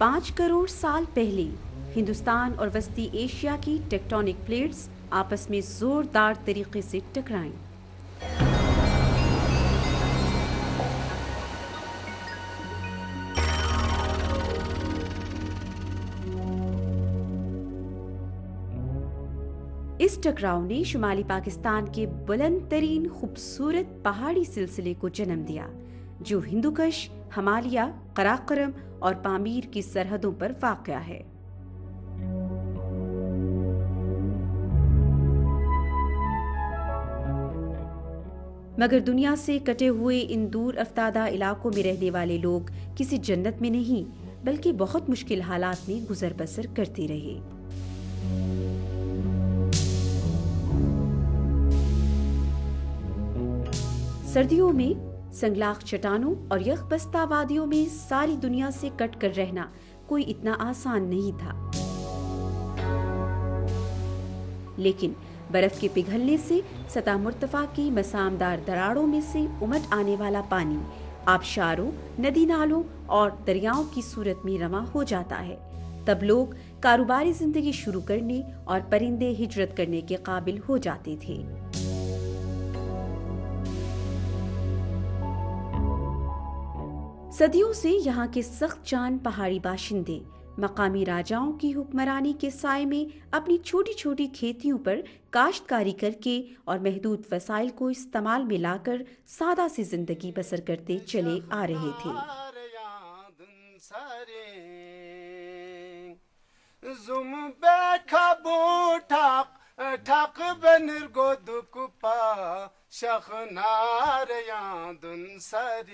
5 کروڑ سال پہلے ہندوستان اور وسطی ایشیا کی ٹیکٹونک پلیٹس آپس میں زوردار طریقے سے ٹکرائیں۔ اس ٹکراؤ نے شمالی پاکستان کے بلند ترین خوبصورت پہاڑی سلسلے کو جنم دیا جو ہندوکش، ہمالیہ، قراقرم اور پامیر کی سرحدوں پر واقع ہے۔ مگر دنیا سے کٹے ہوئے ان دور افتادہ علاقوں میں رہنے والے لوگ کسی جنت میں نہیں بلکہ بہت مشکل حالات میں گزر بسر کرتے رہے۔ سردیوں میں سنگلاخ چٹانوں اور یخ بستہ وادیوں میں ساری دنیا سے کٹ کر رہنا کوئی اتنا آسان نہیں تھا، لیکن برف کے پگھلنے سے سطح مرتفع کی مسامدار دراڑوں میں سے امٹ آنے والا پانی آبشاروں، ندی نالوں اور دریاؤں کی صورت میں رواں ہو جاتا ہے۔ تب لوگ کاروباری زندگی شروع کرنے اور پرندے ہجرت کرنے کے قابل ہو جاتے تھے۔ صدیوں سے یہاں کے سخت جان پہاڑی باشندے مقامی راجاؤں کی حکمرانی کے سائے میں اپنی چھوٹی چھوٹی کھیتیوں پر کاشتکاری کر کے اور محدود وسائل کو استعمال میں لا کر سادہ سی زندگی بسر کرتے چلے آ رہے تھے۔ ٹھاک بنر گودک پا شخنار یادن سرینگ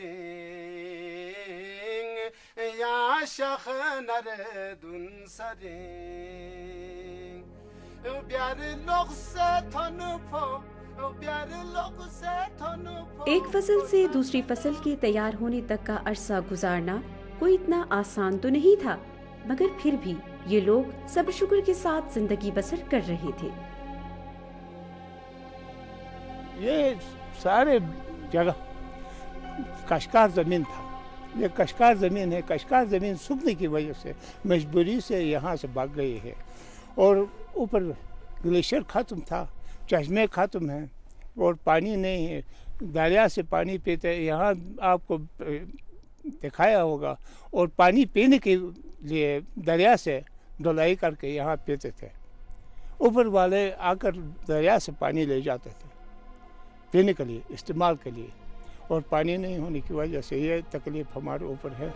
یا شخنر دن سرینگ بیار لوگ سے تھن پھو بیار لوگ سے تھن پھو۔ ایک فصل سے دوسری فصل کے تیار ہونے تک کا عرصہ گزارنا کوئی اتنا آسان تو نہیں تھا، مگر پھر بھی یہ لوگ صبر شکر کے ساتھ زندگی بسر کر رہے تھے۔ یہ سارے جگہ کشکار زمین تھا، یہ کشکار زمین ہے۔ کشکار زمین سوکھنے کی وجہ سے مجبوری سے یہاں سے بھاگ گئی ہے، اور اوپر گلیشیئر ختم تھا، چشمے ختم ہیں اور پانی نہیں ہے، دریا سے پانی پیتے ہیں۔ یہاں آپ کو دکھایا ہوگا، اور پانی پینے کے لیے دریا سے ڈلائی کر کے یہاں پیتے تھے۔ اوپر والے آ کر دریا سے پانی لے جاتے تھے پینے کے لیے، استعمال کے لیے، اور پانی نہیں ہونے کی وجہ سے یہ تکلیف ہمارے اوپر ہے۔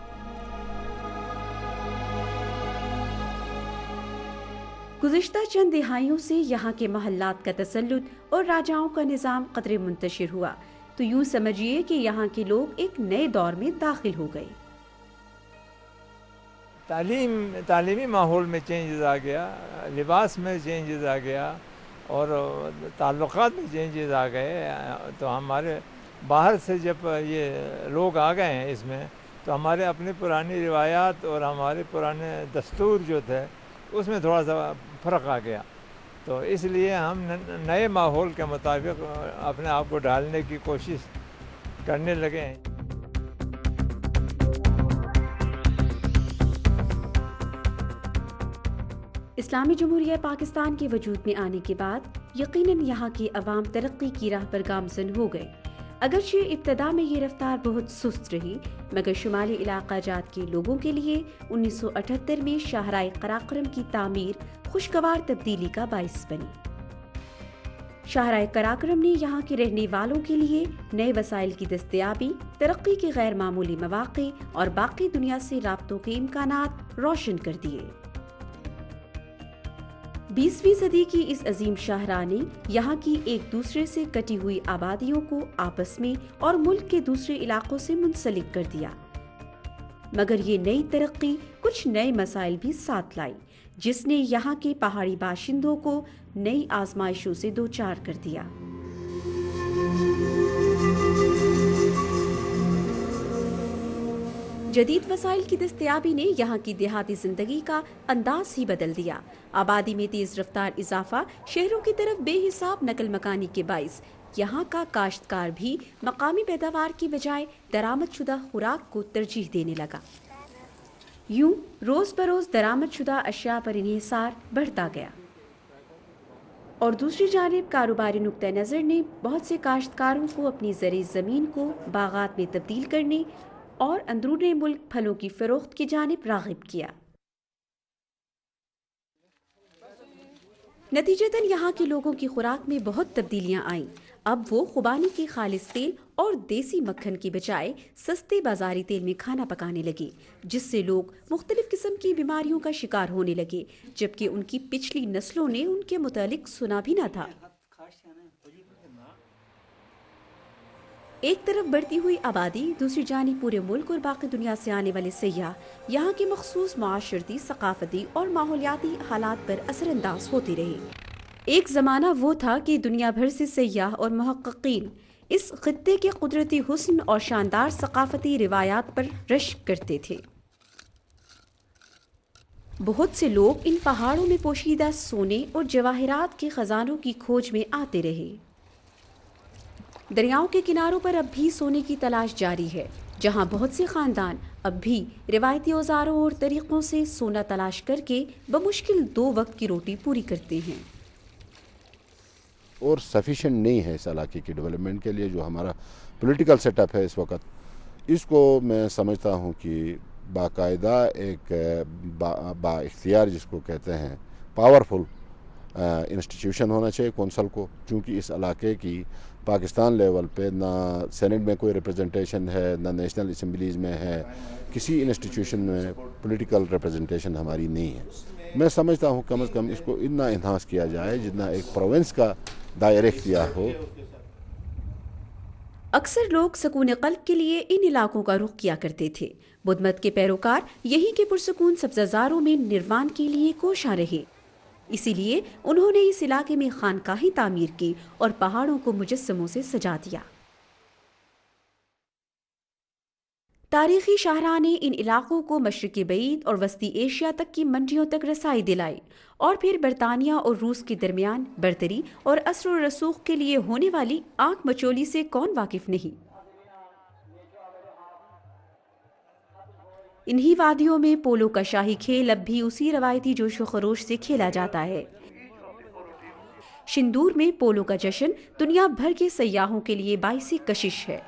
گزشتہ چند دہائیوں سے یہاں کے محلات کا تسلط اور راجاؤں کا نظام قدرے منتشر ہوا تو یوں سمجھیے کہ یہاں کے لوگ ایک نئے دور میں داخل ہو گئے۔ تعلیمی ماحول میں چینجز آ گیا، لباس میں چینجز آ گیا، اور تعلقات میں چینجز آ گئے۔ تو ہمارے باہر سے جب یہ لوگ آ گئے ہیں اس میں، تو ہمارے اپنی پرانی روایات اور ہمارے پرانے دستور جو تھے اس میں تھوڑا سا فرق آ گیا، تو اس لیے ہم نئے ماحول کے مطابق اپنے آپ کو ڈھالنے کی کوشش کرنے لگے ہیں۔ اسلامی جمہوریہ پاکستان کے وجود میں آنے کے بعد یقیناً یہاں کی عوام ترقی کی راہ پر گامزن ہو گئے۔ اگرچہ ابتدا میں یہ رفتار بہت سست رہی، مگر شمالی علاقہ جات کے لوگوں کے لیے 1978 میں شاہراہ قراقرم کی تعمیر خوشگوار تبدیلی کا باعث بنی۔ شاہراہ قراقرم نے یہاں کے رہنے والوں کے لیے نئے وسائل کی دستیابی، ترقی کے غیر معمولی مواقع اور باقی دنیا سے رابطوں کے امکانات روشن کر دیے۔ 20ویں صدی کی اس عظیم شاہراہ نے یہاں کی ایک دوسرے سے کٹی ہوئی آبادیوں کو آپس میں اور ملک کے دوسرے علاقوں سے منسلک کر دیا، مگر یہ نئی ترقی کچھ نئے مسائل بھی ساتھ لائی، جس نے یہاں کے پہاڑی باشندوں کو نئی آزمائشوں سے دوچار کر دیا۔ جدید وسائل کی دستیابی نے یہاں کی دیہاتی زندگی کا انداز ہی بدل دیا۔ آبادی میں تیز رفتار اضافہ، شہروں کی طرف بے حساب نقل مکانی کے باعث یہاں کا کاشتکار بھی مقامی پیداوار کی بجائے درآمد شدہ خوراک کو ترجیح دینے لگا۔ यूं रोज़ बरोज़ दरामद शुदा अशिया पर इन्हिसार बढ़ता गया और दूसरी जानिब कारोबारी नुक्ता नज़र ने बहुत से काश्तकारों को अपनी ज़रई ज़मीन को बागात में तब्दील करने और अंदरूनी मुल्क फलों की फ़रोख्त की जानिब राग़िब किया। नतीजतन यहाँ के लोगों की खुराक में बहुत तब्दीलियाँ आईं। अब वो खुबानी की खालिस तेल और देसी मक्खन की बजाय सस्ते बाजारी तेल में खाना पकाने लगे, जिससे लोग मुख्तलिफ किस्म की बीमारियों का शिकार होने लगे, जबकि उनकी पिछली नस्लों ने उनके मुतालिक सुना भी न था। एक तरफ बढ़ती हुई आबादी, दूसरी जानिब पूरे मुल्क और बाकी दुनिया से आने वाले सयाह यहाँ के मखसूस माशरती, सकाफती और माहौलियाती हालात पर असरअंदाज होते रहे। एक ज़माना वो था कि दुनिया भर से सयाह और मुहक्किकीन इस खित्ते के कुदरती हुस्न और शानदार सकाफती रिवायात पर रश्क करते थे। बहुत से लोग इन पहाड़ों में पोशीदा सोने और जवाहरात के खजानों की खोज में आते रहे। दरियाओं के किनारों पर अब भी सोने की तलाश जारी है, जहां बहुत से खानदान अब भी रिवायती औजारों और तरीक़ों से सोना तलाश करके बमुश्किल 2 वक्त की रोटी पूरी करते हैं। और सफिशेंट नहीं है इस इलाके की डेवलपमेंट के लिए। जो हमारा पॉलिटिकल सेटअप है इस वक्त, इसको मैं समझता हूँ कि बाकायदा एक बाइख्तियार जिसको कहते हैं पावरफुल इंस्टीट्यूशन होना चाहिए कौंसल को, क्योंकि इस इलाके की पाकिस्तान लेवल पे ना सेनेट में कोई रिप्रेजेंटेशन है, ना नेशनल असम्बलीज़ में है, किसी इंस्टीट्यूशन में पॉलिटिकल रिप्रेजेंटेशन हमारी नहीं है। मैं समझता हूँ कम से कम इसको इतना इन्हांस किया जाए जितना एक प्रोविंस का दायरा इख्तियार हो। अक्सर लोग सकून क़ल्ब के लिए इन इलाकों का रुख किया करते थे। बुद्ध मत के पैरोकार यहीं के पुरसकून सब्ज़ाज़ारों में निर्वाण के लिए कोशा रहे, इसीलिए उन्होंने इस इलाके में खानकाही तामीर की और पहाड़ों को मुजस्समों से सजा दिया। तारीखी शाहराह ने इन इलाकों को मशरिक़ बईद और वस्ती एशिया तक की मंडियों तक रसाई दिलाई और फिर बरतानिया और रूस के दरमियान बर्तरी और असर और रसूख के लिए होने वाली आंख मचोली से कौन वाकिफ नहीं। इन्हीं वादियों में पोलो का शाही खेल अब भी उसी रवायती जोश व खरोश से खेला जाता है। शिंदूर में पोलो का जश्न दुनिया भर के सयाहों के लिए बाइसी कशिश है,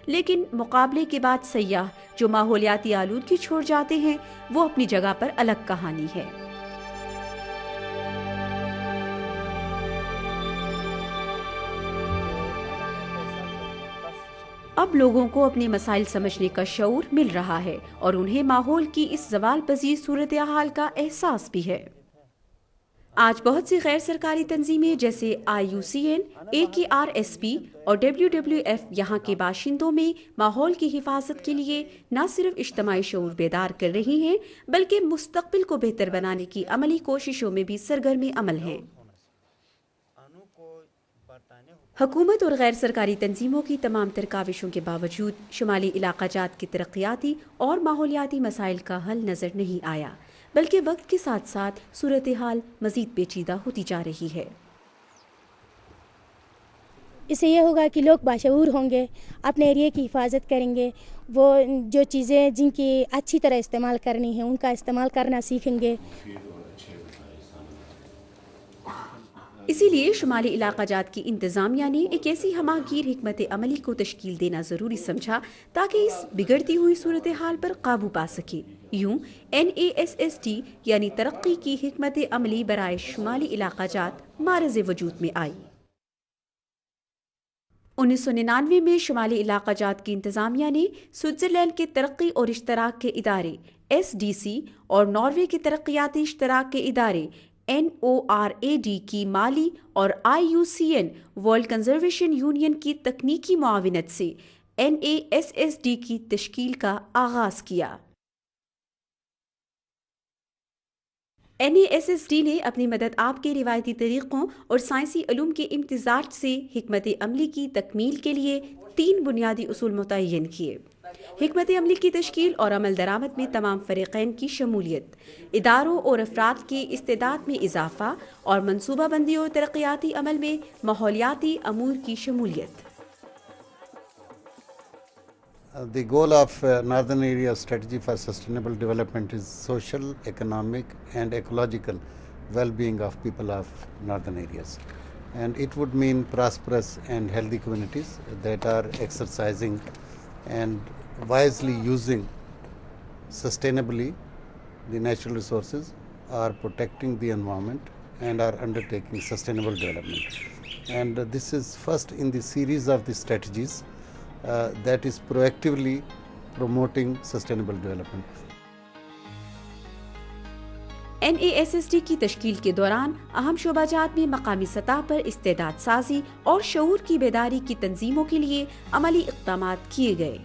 लेकिन मुकाबले के बाद सयाह जो माहौलियाती आलूदगी छोड़ जाते हैं, वो अपनी जगह पर अलग कहानी है। अब लोगों को अपने मसाइल समझने का शऊर मिल रहा है और उन्हें माहौल की इस ज़वाल पज़ीर सूरत हाल का एहसास भी है। आज बहुत सी गैर सरकारी तंजीमें जैसे IUCN, AKRSP और WWF यहाँ के बाशिंदों में माहौल की हिफाजत के लिए न सिर्फ इज्तमाई शऊर बेदार कर रही हैं, बल्कि मुस्तक़बिल को बेहतर बनाने की अमली कोशिशों में भी सरगर्म अमल हैं। हुकूमत और गैर सरकारी तंजीमों की तमाम तर काविशों के बावजूद शुमाली इलाका जात के तरक्याती और माहौलियाती मसाइल का हल नज़र नहीं आया, बल्कि वक्त के साथ साथ सूरत हाल मज़ीद पेचीदा होती जा रही है। इससे ये होगा कि लोग बाशऊर होंगे, अपने एरिया की हिफाजत करेंगे, वो जो चीज़ें जिनकी अच्छी तरह इस्तेमाल करनी है उनका इस्तेमाल करना सीखेंगे। इसीलिए शुमाली इलाका जात की इंतज़ामिया ने एक ऐसी हमागीर हिकमत अमली को तश्कील देना ज़रूरी समझा ताकि इस बिगड़ती हुई सूरत हाल पर काबू पा सके। यूं NASST यानी तरक्की की हिकमत अमली बराए शुमाली इलाका जात मारज़ वजूद में आई। 1999 में शुमाली इलाका जात की इंतज़ामिया ने स्विट्ज़रलैंड के तरक्की और इश्तराक के इदारे SDC और नॉर्वे के तरक्याती इश्तराक के इदारे NORAD की माली और IUCN वर्ल्ड कंजर्वेशन यूनियन की तकनीकी मुआविनत से NASSD की तश्कील का आगाज़ किया। NASSD ने अपनी मदद आपके रिवायती तरीक़ों और साइंसी इल्म के इम्तिज़ाज से हिकमत अमली की तकमील के लिए 3 बुनियादी उसूल मुतय्यन किए। हिकमत अमली की तश्कील और अमल दरामद में तमाम फ़रीक़ैन की शमूलियत, इदारों और अफराद के इस्तेदाद में इजाफ़ा और मनसूबा बंदी और तरक्याती अमल में माहौलियाती अमूर की शमूलियत। The goal of Northern Area Strategy for Sustainable Development is social, economic and ecological well-being of people of northern areas. And it would mean prosperous and healthy communities that are exercising and wisely using sustainably the natural resources, are protecting the environment and are undertaking sustainable development. And this is first in the series of the strategies that is proactively promoting sustainable development. NASSD की तश्कील के दौरान अहम शोबाजात में मकामी सतह पर इस्तेदाद साजी और शऊर की बेदारी की तंजीमों के लिए अमली इक़दामात किए गए।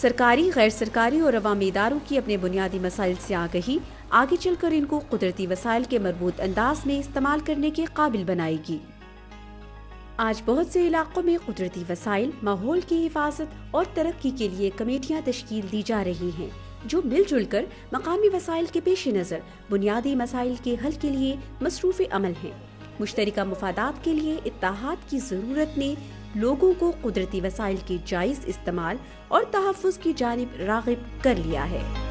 सरकारी, गैर सरकारी और अवामी इदारों की अपने बुनियादी मसाइल से आगही आगे चलकर इनको कुदरती वसाइल के मरबूत अंदाज में इस्तेमाल करने के काबिल बनाएगी। आज बहुत से इलाकों में कुदरती वसाइल, माहौल की हिफाजत और तरक्की के लिए कमेटियां तश्कील दी जा रही हैं, जो मिलजुल कर मकामी वसाइल के पेश नज़र बुनियादी मसाइल के हल के लिए मसरूफ़ अमल हैं। मुश्तरका मुफादात के लिए इत्तेहाद की ज़रूरत ने लोगों को कुदरती वसाइल के जायज़ इस्तेमाल और तहफ़्फ़ुज़ की जानिब राग़िब कर लिया है।